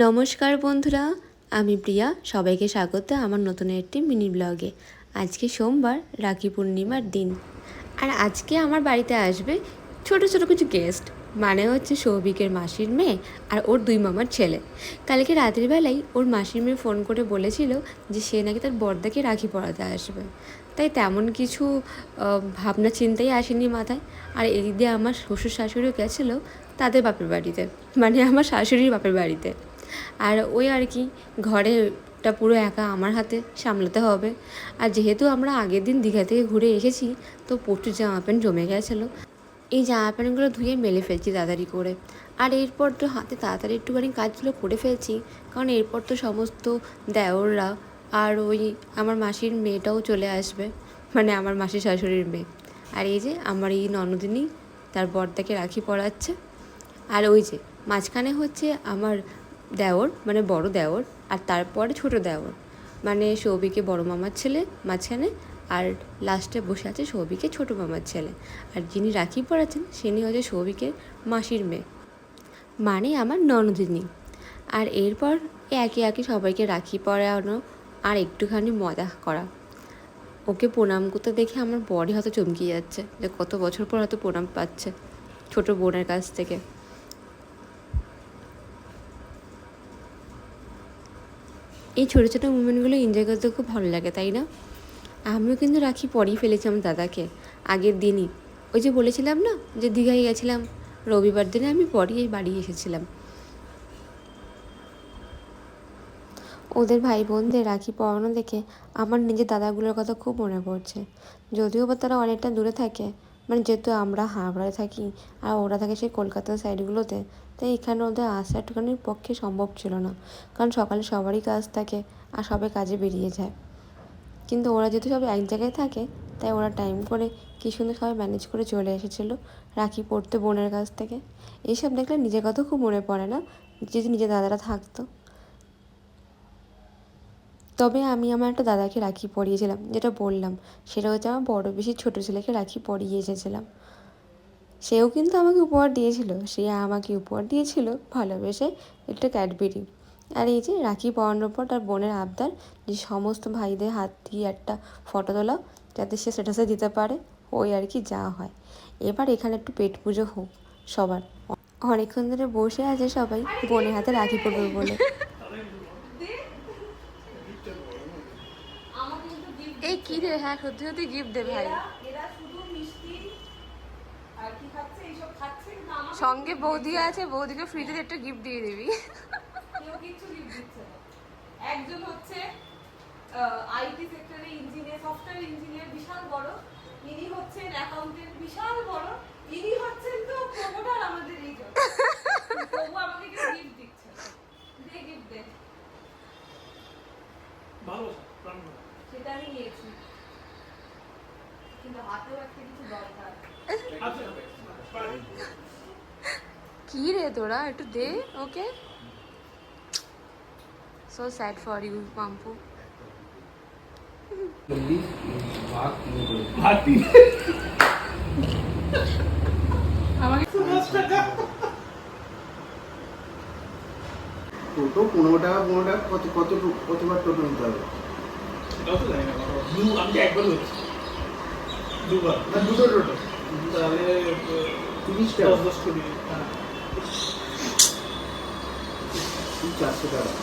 নমস্কার বন্ধুরা, আমি প্রিয়া। সবাইকে স্বাগত আমার নতুন একটি মিনি ব্লগে। আজকে সোমবার, রাখি পূর্ণিমার দিন। আর আজকে আমার বাড়িতে আসবে ছোট ছোট কিছু গেস্ট, মানে হচ্ছে সৌভিকের মাসির মেয়ে আর ওর দুই মামার ছেলে। কালকে রাতের বেলায় ওর মাসির মেয়ে ফোন করে বলেছিল যে সে নাকি তার বড়দাকে রাখি পরাতে আসবে। তাই তেমন কিছু ভাবনা চিন্তাই আসেনি মাথায়। আর এদিক দিয়ে আমার শ্বশুর শাশুড়িও গেছিলো তাদের বাপের বাড়িতে, মানে আমার শাশুড়ির বাপের বাড়িতে। আর ওই আর কি, ঘরেটা পুরো একা আমার হাতে সামলাতে হবে। আর যেহেতু আমরা আগের দিন দীঘা থেকে ঘুরে এসেছি, তো প্রচুর জামা প্যান্ট জমে গেছিলো। এই জামা প্যান্টগুলো ধুয়ে মেলে ফেলছি তাড়াতাড়ি করে। আর এরপর তো হাতে তাড়াতাড়ি একটুখানি কাজগুলো করে ফেলছি, কারণ এরপর তো সমস্ত দেওররা আর ওই আমার মাসির মেয়েটাও চলে আসবে, মানে আমার মাসির শাশুড়ির মেয়ে। আর এই যে আমার এই ননদিনী তার বড়দাকে রাখি পরাচ্ছে। আর ওই যে মাঝখানে হচ্ছে আমার দেওর, মানে বড় দেওর, আর তারপরে ছোট দেওর, মানে সৌভিকে বড় মামার ছেলে মাঝখানে, আর লাস্টে বসে আছে সৌভিকে ছোট মামার ছেলে। আর যিনি রাখি পরাচ্ছেন তিনি হচ্ছে সৌভিকের মাসির মেয়ে, মানে আমার ননদিনী। আর এরপর একে একে সবাইকে রাখি পরানো আর একটুখানি মজা করা। ওকে প্রণাম করতে দেখে আমার বড়ই হয়তো চমকে যাচ্ছে যে কত বছর পর হয়তো প্রণাম পাচ্ছে ছোট বোনের কাছ থেকে। এই ছোটো ছোটো মুমেন্টগুলো এনজয় করতে খুব ভালো লাগে, তাই না? আমিও কিন্তু রাখি পরেই ফেলেছি আমার দাদাকে আগের দিনই। ওই যে বলেছিলাম না যে দীঘায় গেছিলাম, রবিবার দিনে আমি পরেই বাড়ি এসেছিলাম। ওদের ভাই বোনদের রাখি পরানো দেখে আমার নিজের দাদাগুলোর কথা খুব মনে পড়ছে। যদিও বা তারা অনেকটা দূরে থাকে, মানে যেহেতু আমরা হাওড়ায় থাকি আর ওরা থাকে সেই কলকাতার সাইডগুলোতে, তাই এখানে ওদের আসা একটুখানির পক্ষে সম্ভব ছিল না, কারণ সকালে সবারই কাজ থাকে আর সবাই কাজে বেরিয়ে যায়। কিন্তু ওরা যেহেতু সব এক জায়গায় থাকে, তাই ওরা টাইম করে কী সুন্দর সবাই ম্যানেজ করে চলে এসেছিলো রাখি পড়তে বোনের কাছ থেকে। এইসব দেখলে নিজের কথা খুব মনে পড়ে না, যদি নিজের দাদারা থাকতো। তবে আমি আমার একটা দাদাকে রাখি পরিয়েছিলাম, যেটা বললাম সেটা হচ্ছে আমার বড় বেশি ছোটো ছেলেকে রাখি পরিয়ে এসেছিলাম। সেও কিন্তু আমাকে উপহার দিয়েছিল, সে আমাকে উপহার দিয়েছিল ভালোবেসে একটা ক্যাডবেরি। আর এই যে রাখি পরানোর পর তার বোনের আবদার যে সমস্ত ভাইদের হাত দিয়ে একটা ফটো তোলাও, যাতে সে স্ট্যাটাসে দিতে পারে, ওই আর কি যা হয়। এবার এখানে একটু পেট পুজো হোক সবার। অনেকক্ষণ ধরে বসে আছে সবাই বোনের হাতে রাখি পড়বে বলে। এই কি রে? হ্যাঁ সত্যি সত্যি গিফট দে ভাই। সঙ্গে বৌদি আছে, বৌদিকে ফ্রিতে একটা গিফট দিয়ে দিবি। একজন হচ্ছে আইটি সেক্টরে ইঞ্জিনিয়ার, সফটওয়্যার ইঞ্জিনিয়ার, বিশাল বড়। ইনি হচ্ছেন অ্যাকাউন্টেন্ট, বিশাল বড়। ইনি হচ্ছেন তো প্রমোটার আমাদের এই জন্য। প্রভু আমাকে কিছু গিফট দিচ্ছে। দে গিফট দে। ভালো সেটা আমি নিয়েছি, কিন্তু হাতেও একটা কিছু দরকার। কি রে তোরা, একটু দে ওকে। So sad for you, Pampu. টোটো 15 টাকা কতবার টোটো নিতে হবে? আমি একবার হচ্ছে দুবার না, দুটো টোটো তাহলে 30 টাকা, 10 কোটি। 400 টাকা।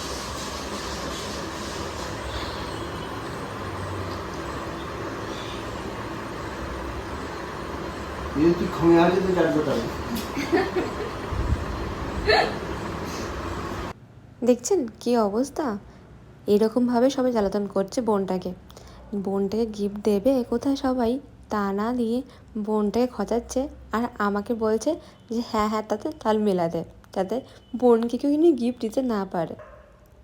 তুই ক্ষমে আছে তো 400 টাকা। দেখছেন কি অবস্থা? এরকমভাবে সবাই জ্বালাতন করছে বোনটাকে। বোনটাকে গিফট দেবে কোথায় সবাই, তা না দিয়ে বোনটাকে খচাচ্ছে আর আমাকে বলছে যে হ্যাঁ হ্যাঁ তাতে তাল মেলাতে, যাতে বোনকে কেউ কিন্তু গিফট দিতে না পারে।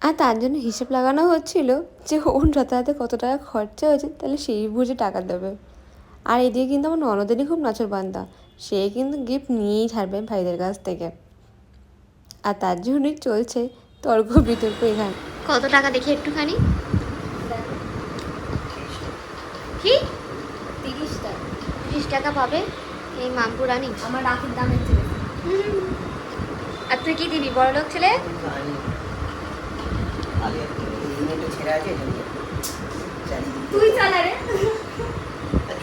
আর তার জন্য হিসেব লাগানো হচ্ছিল যে ওর যাতায়াতে কত টাকা খরচা হয়েছে, তাহলে সেই বুঝে টাকা দেবে। আর এদিকে কিন্তু আমার ননদিনী খুব নাচরবান্দা, সে কিন্তু গিফট নিয়েই ছাড়বে ভাইদের কাছ থেকে। আর তার জন্যই চলছে তর্ক বিতর্ক এখানে। কত টাকা দেখি একটুখানি। কি 30 টাকা পাবে এই মামপু রানী? আমার রাখির দামের চেয়ে। আর তুই কি দিবি বড়লোক ছেলে? আগে ইউনিটটা ছেড়ে আছে এই জন্য চালিয়ে দিই। তুই চালা রে।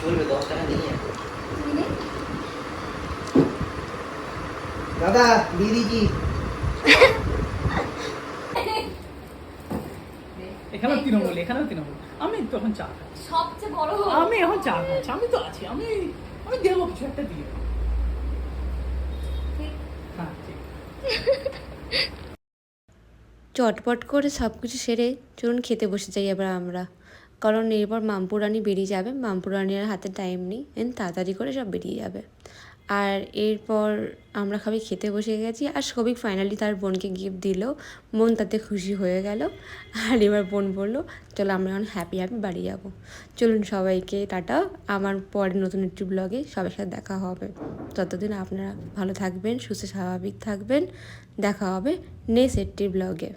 চলবে 10 টাকা দিয়ে তুই নে। দাদা দিয়ে দিচ্ছি। এখানেও তৃণমূল, এখানেও তৃণমূল। আমি তো এখন চা খাচ্ছি। সবচেয়ে বড় আমি এখন চা খাচ্ছি, আমি তো আছি, আমি দেবো কিছু একটা দিয়ে। হ্যাঁ ঠিক। চটপট করে সব কিছু সেরে চলুন খেতে বসে যাই এবার আমরা, কারণ এরপর মামপুরানি বেরিয়ে যাবে। মামপুরানির হাতে টাইম নেই, তাড়াতাড়ি করে সব বেরিয়ে যাবে। আর এরপর আমরা সবাই খেতে বসে গেছি, আর সবিক ফাইনালি তার বোনকে গিফট দিল, বোন তাতে খুশি হয়ে গেল। আর এবার বোন বললো চলো আমরা এখন হ্যাপি হ্যাপি বাড়ি যাবো। চলুন সবাইকে টাটা, আমার পরে নতুন একটি ব্লগে সবার সাথে দেখা হবে। ততদিন আপনারা ভালো থাকবেন, সুস্থ স্বাভাবিক থাকবেন, দেখা হবে নেক্সট একটি ব্লগে।